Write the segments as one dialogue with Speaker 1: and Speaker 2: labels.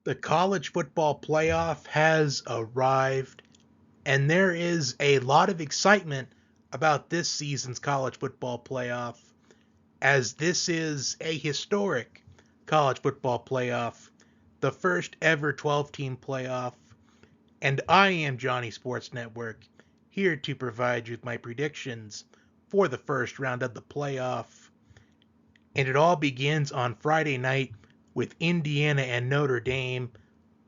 Speaker 1: The college football playoff has arrived, and there is a lot of excitement about this season's college football playoff, as this is a historic college football playoff, the first ever 12-team playoff. And I am Johnny Sports Network, here to provide you with my predictions for the first round of the playoff. And it all begins on Friday night with Indiana and Notre Dame,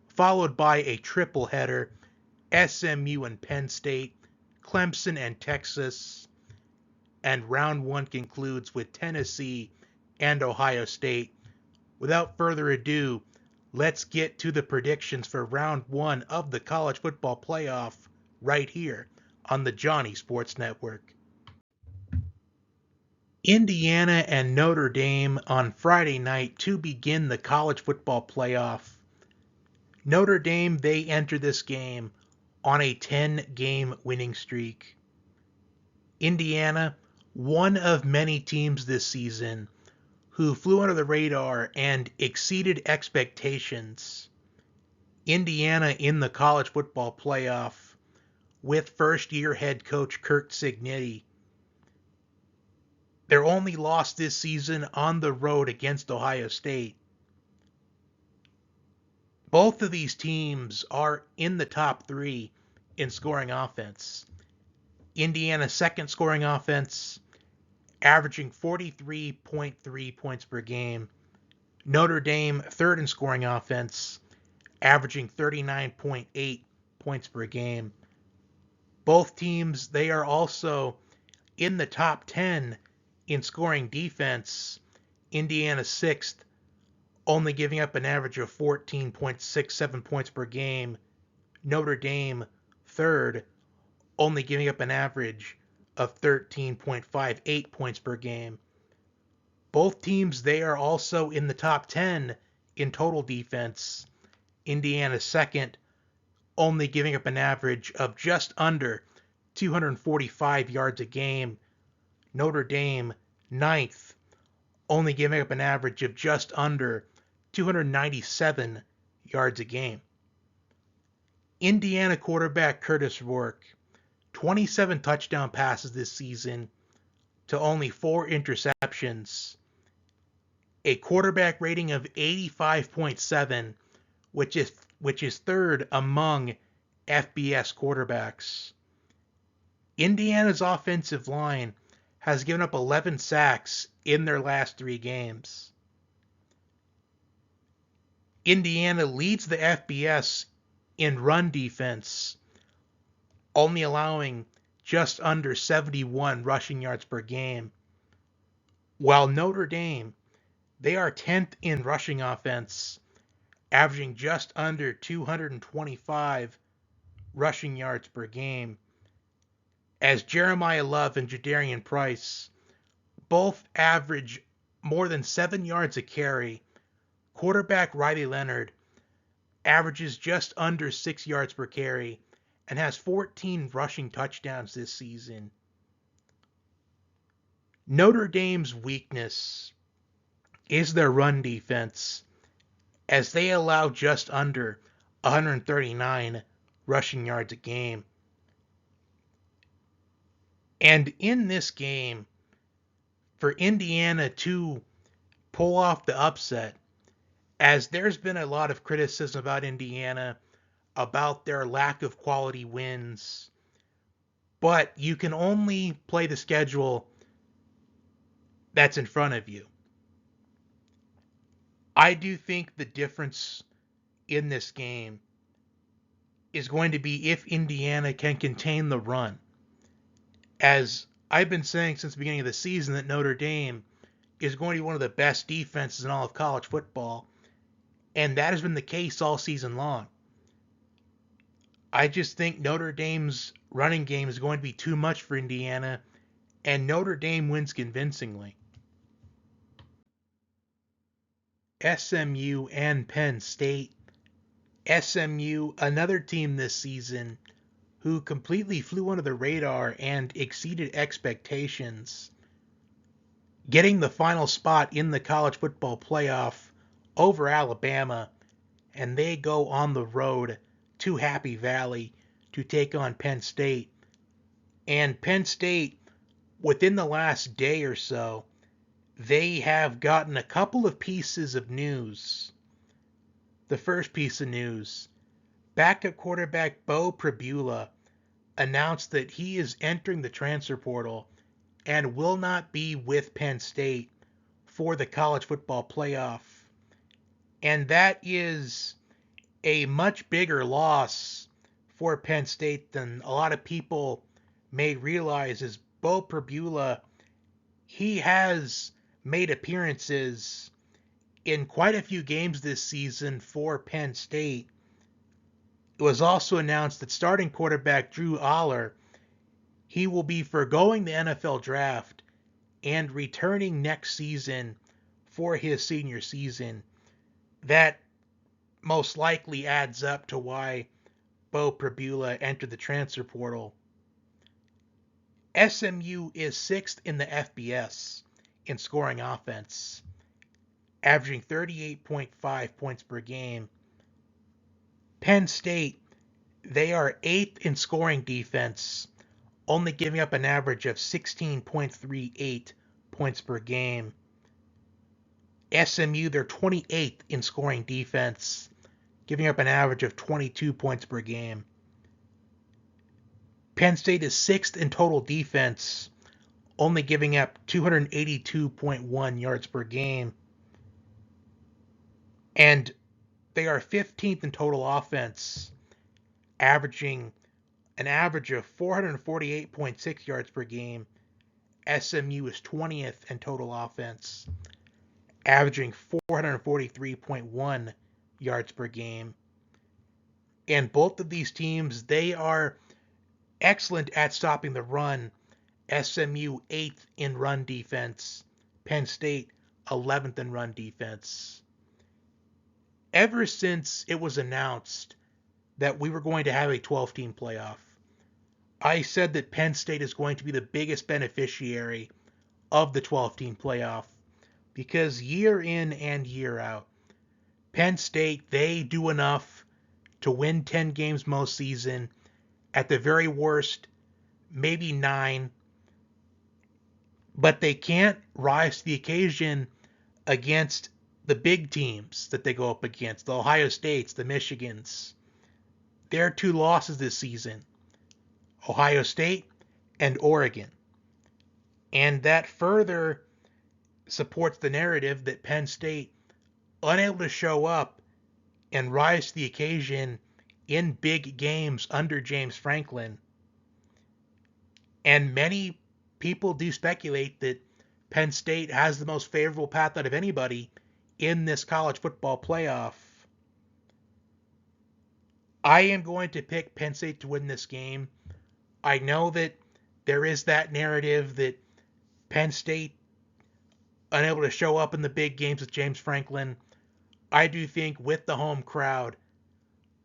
Speaker 1: followed by a triple header, SMU and Penn State, Clemson and Texas, and round one concludes with Tennessee and Ohio State. Without further ado, let's get to the predictions for round one of the college football playoff right here on the Johnny Sports Network. Indiana and Notre Dame on Friday night to begin the college football playoff. Notre Dame, they enter this game on a 10-game winning streak. Indiana, one of many teams this season who flew under the radar and exceeded expectations. Indiana in the college football playoff with first-year head coach Kirk Cignetti. Their only loss this season on the road against Ohio State. Both of these teams are in the top three in scoring offense. Indiana's second scoring offense, averaging 43.3 points per game. Notre Dame, third in scoring offense, averaging 39.8 points per game. Both teams, they are also in the top 10 in scoring defense. Indiana sixth, only giving up an average of 14.67 points per game. Notre Dame third, only giving up an average of 13.58 points per game. Both teams, they are also in the top 10 in total defense. Indiana second, only giving up an average of just under 245 yards a game. Notre Dame ninth, only giving up an average of just under 297 yards a game. Indiana quarterback Curtis Rourke, 27 touchdown passes this season to only 4 interceptions. A quarterback rating of 85.7, which is third among FBS quarterbacks. Indiana's offensive line has given up 11 sacks in their last 3 games. Indiana leads the FBS in run defense, only allowing just under 71 rushing yards per game. While Notre Dame, they are 10th in rushing offense, averaging just under 225 rushing yards per game, as Jeremiah Love and Jadarian Price both average more than 7 yards a carry. Quarterback Riley Leonard averages just under 6 yards per carry and has 14 rushing touchdowns this season. Notre Dame's weakness is their run defense, as they allow just under 139 rushing yards a game. And in this game, for Indiana to pull off the upset, as there's been a lot of criticism about Indiana, about their lack of quality wins, but you can only play the schedule that's in front of you. I do think the difference in this game is going to be if Indiana can contain the run. As I've been saying since the beginning of the season, that Notre Dame is going to be one of the best defenses in all of college football, and that has been the case all season long. I just think Notre Dame's running game is going to be too much for Indiana, and Notre Dame wins convincingly. SMU and Penn State. SMU, another team this season who completely flew under the radar and exceeded expectations, getting the final spot in the college football playoff over Alabama and they go on the road to Happy Valley to take on Penn State. And Penn State, within the last day or so, they have gotten a couple of pieces of news. The first piece of news, backup quarterback Bo Pribula announced that he is entering the transfer portal and will not be with Penn State for the college football playoff. And that is a much bigger loss for Penn State than a lot of people may realize. Is Bo Pribula, he has made appearances in quite a few games this season for Penn State. It was also announced that starting quarterback Drew Aller, he will be forgoing the NFL draft and returning next season for his senior season. That most likely adds up to why Bo Pribula entered the transfer portal. SMU is 6th in the FBS in scoring offense, averaging 38.5 points per game. Penn State, they are 8th in scoring defense, only giving up an average of 16.38 points per game. SMU, they're 28th in scoring defense, giving up an average of 22 points per game. Penn State is 6th in total defense, only giving up 282.1 yards per game. And they are 15th in total offense, averaging an average of 448.6 yards per game. SMU is 20th in total offense, averaging 443.1 yards per game. And both of these teams, they are excellent at stopping the run. SMU 8th in run defense, Penn State 11th in run defense. Ever since it was announced that we were going to have a 12-team playoff, I said that Penn State is going to be the biggest beneficiary of the 12-team playoff, because year in and year out, Penn State, they do enough to win 10 games most season, at the very worst, maybe 9, but they can't rise to the occasion against the big teams that they go up against, the Ohio States, the Michigans. Their 2 losses this season, Ohio State and Oregon. And that further supports the narrative that Penn State, unable to show up and rise to the occasion in big games under James Franklin. And many people do speculate that Penn State has the most favorable path out of anybody in this college football playoff. I am going to pick Penn State to win this game. I know that there is that narrative that Penn State unable to show up in the big games with James Franklin. I do think with the home crowd,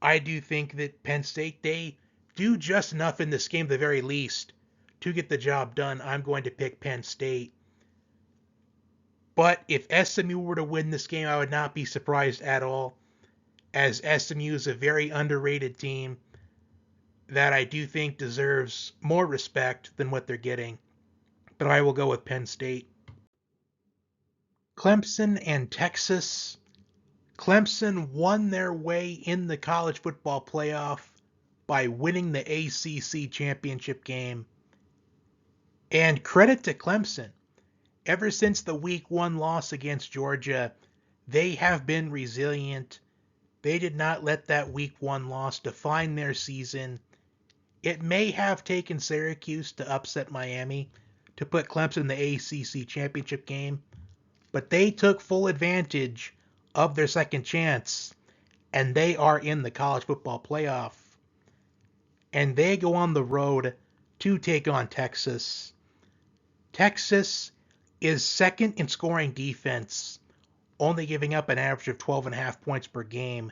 Speaker 1: I do think that Penn State, they do just enough in this game at the very least to get the job done. I'm going to pick Penn State. But if SMU were to win this game, I would not be surprised at all, as SMU is a very underrated team that I do think deserves more respect than what they're getting. But I will go with Penn State. Clemson and Texas. Clemson won their way in the college football playoff by winning the ACC championship game. And credit to Clemson. Ever since the week 1 loss against Georgia, they have been resilient. They did not let that week 1 loss define their season. It may have taken Syracuse to upset Miami to put Clemson in the ACC championship game, but they took full advantage of their second chance, and they are in the college football playoff. And they go on the road to take on Texas. Texas is 2nd in scoring defense, only giving up an average of 12.5 points per game.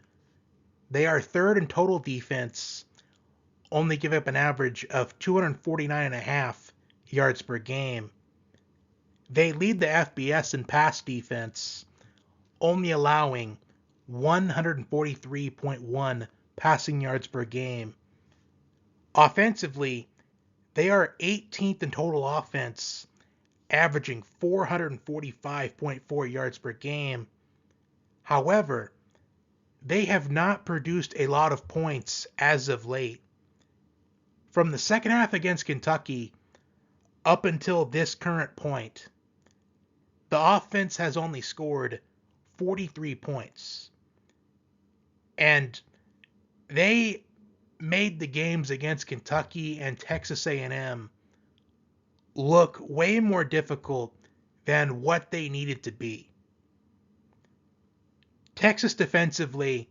Speaker 1: They are 3rd in total defense, only give up an average of 249.5 yards per game. They lead the FBS in pass defense, only allowing 143.1 passing yards per game. Offensively, they are 18th in total offense, averaging 445.4 yards per game. However, they have not produced a lot of points as of late. From the second half against Kentucky up until this current point, the offense has only scored 43 points. And they made the games against Kentucky and Texas A&M look way more difficult than what they needed to be. Texas defensively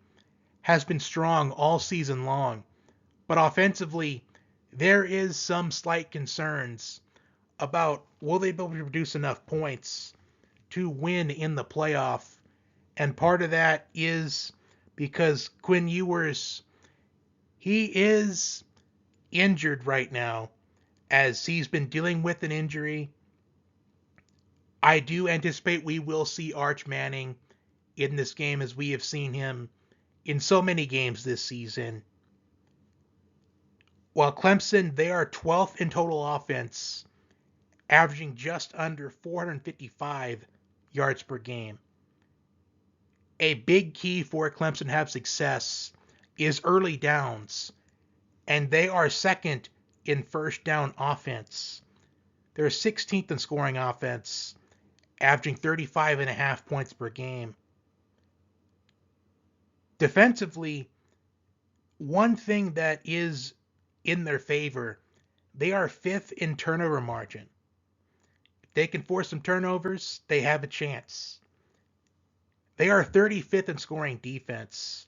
Speaker 1: has been strong all season long, but offensively, there is some slight concerns about will they be able to produce enough points to win in the playoff. And part of that is because Quinn Ewers, he is injured right now as he's been dealing with an injury. I do anticipate we will see Arch Manning in this game as we have seen him in so many games this season. While Clemson, they are 12th in total offense, averaging just under 455 yards per game. A big key for Clemson to have success is early downs, and they are second in first down offense. They're 16th in scoring offense, averaging 35.5 points per game. Defensively, one thing that is in their favor, they are 5th in turnover margin. If they can force some turnovers, they have a chance. They are 35th in scoring defense,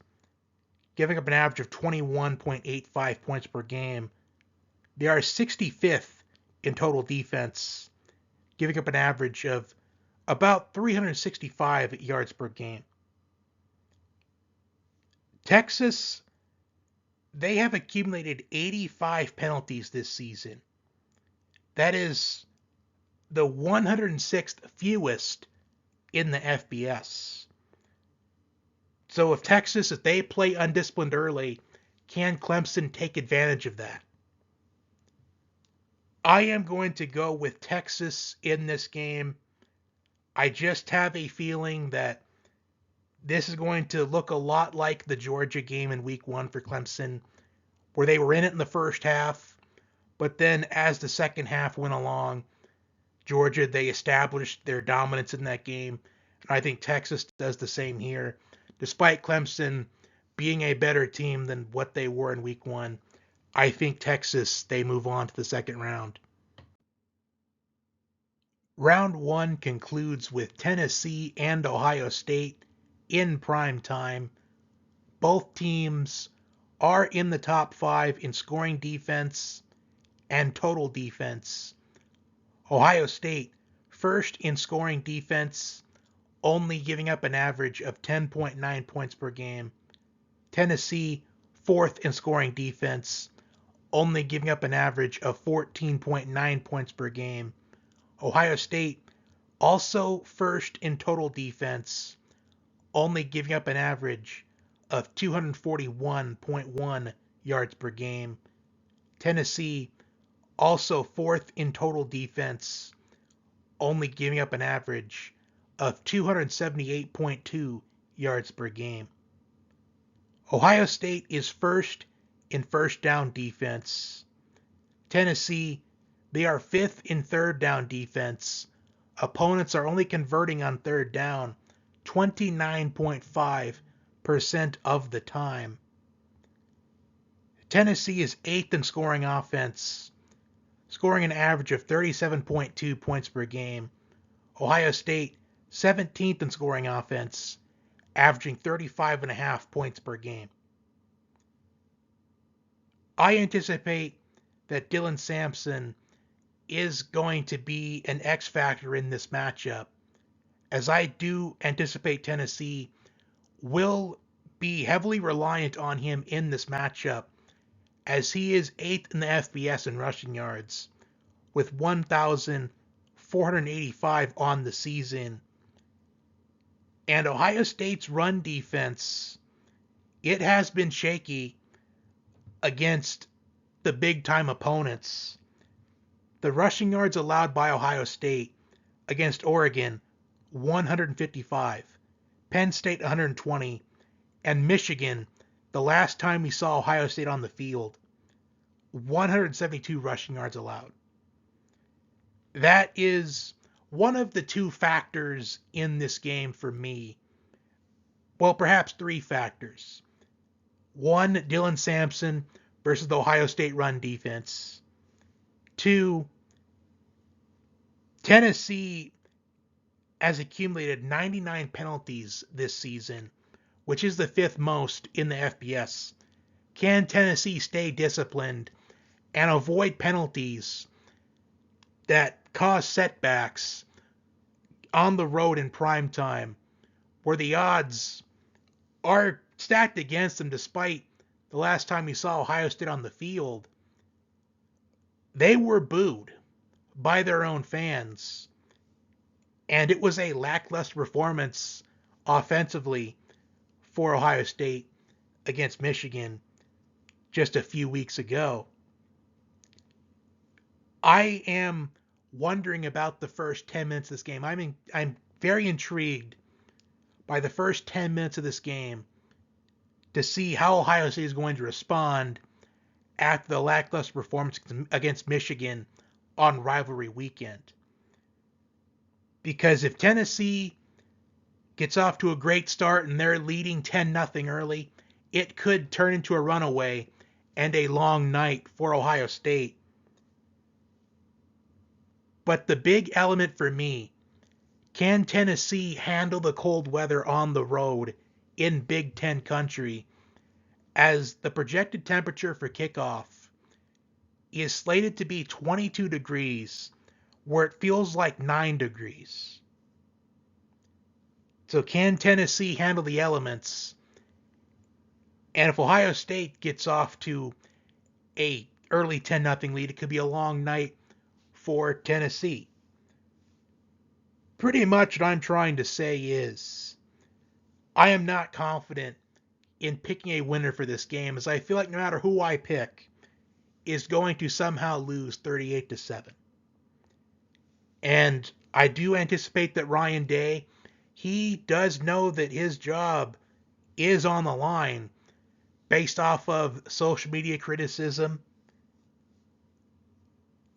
Speaker 1: giving up an average of 21.85 points per game. They are 65th in total defense, giving up an average of about 365 yards per game. Texas, they have accumulated 85 penalties this season. That is the 106th fewest in the FBS. So if Texas, if they play undisciplined early, can Clemson take advantage of that? I am going to go with Texas in this game. I just have a feeling that this is going to look a lot like the Georgia game in week 1 for Clemson, where they were in it in the first half, but then as the second half went along, Georgia, they established their dominance in that game. And I think Texas does the same here. Despite Clemson being a better team than what they were in week 1, I think Texas, they move on to the second round. Round 1 concludes with Tennessee and Ohio State in prime time. Both teams are in the top 5 in scoring defense and total defense. Ohio State first in scoring defense, only giving up an average of 10.9 points per game. Tennessee, 4th in scoring defense, only giving up an average of 14.9 points per game. Ohio State, also 1st in total defense, only giving up an average of 241.1 yards per game. Tennessee, also 4th in total defense, only giving up an average of 278.2 yards per game. Ohio State is 1st in first down defense. Tennessee, they are 5th in third down defense. Opponents are only converting on third down 29.5% of the time. Tennessee is 8th in scoring offense, scoring an average of 37.2 points per game. Ohio State, 17th in scoring offense, averaging 35.5 points per game. I anticipate that Dylan Sampson is going to be an X factor in this matchup, as I do anticipate Tennessee will be heavily reliant on him in this matchup, as he is 8th in the FBS in rushing yards, with 1,485 on the season. And Ohio State's run defense, it has been shaky against the big-time opponents. The rushing yards allowed by Ohio State against Oregon, 155. Penn State, 120. And Michigan, the last time we saw Ohio State on the field, 172 rushing yards allowed. That is one of the two factors in this game for me. Well, perhaps three factors. One, Dylan Sampson versus the Ohio State run defense. Two, Tennessee has accumulated 99 penalties this season, which is the fifth most in the FBS. Can Tennessee stay disciplined and avoid penalties that cause setbacks on the road in prime time, where the odds are stacked against them despite the last time we saw Ohio State on the field? They were booed by their own fans, and it was a lackluster performance offensively for Ohio State against Michigan just a few weeks ago. I am wondering about the first 10 minutes of this game. I'm very intrigued by the first 10 minutes of this game to see how Ohio State is going to respond after the lackluster performance against Michigan on rivalry weekend. Because if Tennessee gets off to a great start and they're leading 10-0 early, it could turn into a runaway and a long night for Ohio State. But the big element for me, can Tennessee handle the cold weather on the road in Big Ten country, as the projected temperature for kickoff is slated to be 22 degrees, where it feels like 9 degrees. So can Tennessee handle the elements? And if Ohio State gets off to a early 10-0 lead, it could be a long night for Tennessee. Pretty much what I'm trying to say is, I am not confident in picking a winner for this game, as I feel like no matter who I pick is going to somehow lose 38-7. And I do anticipate that Ryan Day, he does know that his job is on the line based off of social media criticism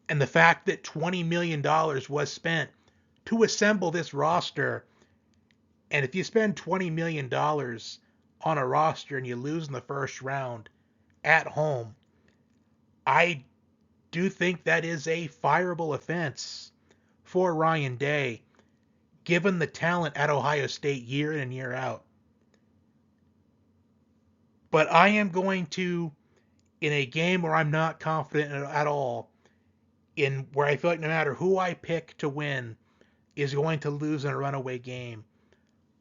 Speaker 1: and the fact that $20 million was spent to assemble this roster. And if you spend $20 million on a roster and you lose in the first round at home, I do think that is a fireable offense for Ryan Day, given the talent at Ohio State year in and year out. But I am going to, in a game where I'm not confident at all, in where I feel like no matter who I pick to win is going to lose in a runaway game,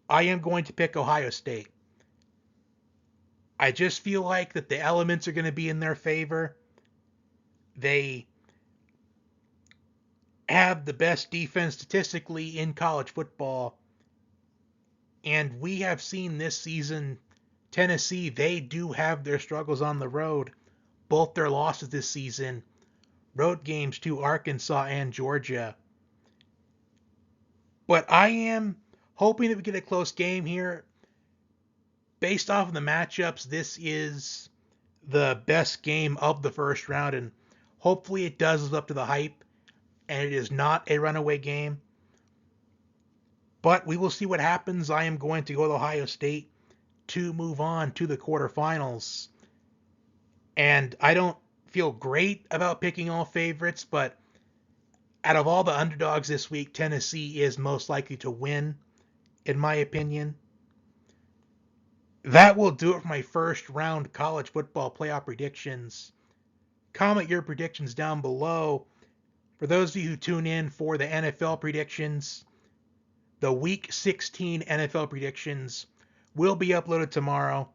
Speaker 1: I am going to pick Ohio State. I just feel like that the elements are going to be in their favor. They have the best defense statistically in college football. And we have seen this season, Tennessee, they do have their struggles on the road. Both their losses this season, road games to Arkansas and Georgia. But I am hoping that we get a close game here. Based off of the matchups, this is the best game of the first round, and hopefully it does live up to the hype, and it is not a runaway game. But we will see what happens. I am going to go to Ohio State to move on to the quarterfinals. And I don't feel great about picking all favorites, but out of all the underdogs this week, Tennessee is most likely to win, in my opinion. That will do it for my first round college football playoff predictions. Comment your predictions down below. For those of you who tune in for the NFL predictions, the Week 16 NFL predictions will be uploaded tomorrow.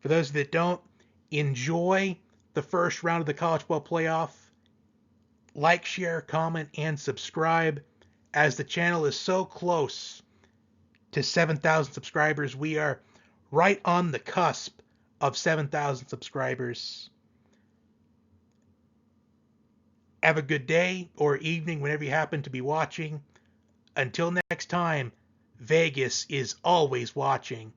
Speaker 1: For those that don't, enjoy the first round of the college football playoff. Like, share, comment, and subscribe, as the channel is so close to 7,000 subscribers. We are right on the cusp of 7,000 subscribers. Have a good day or evening whenever you happen to be watching. Until next time, Vegas is always watching.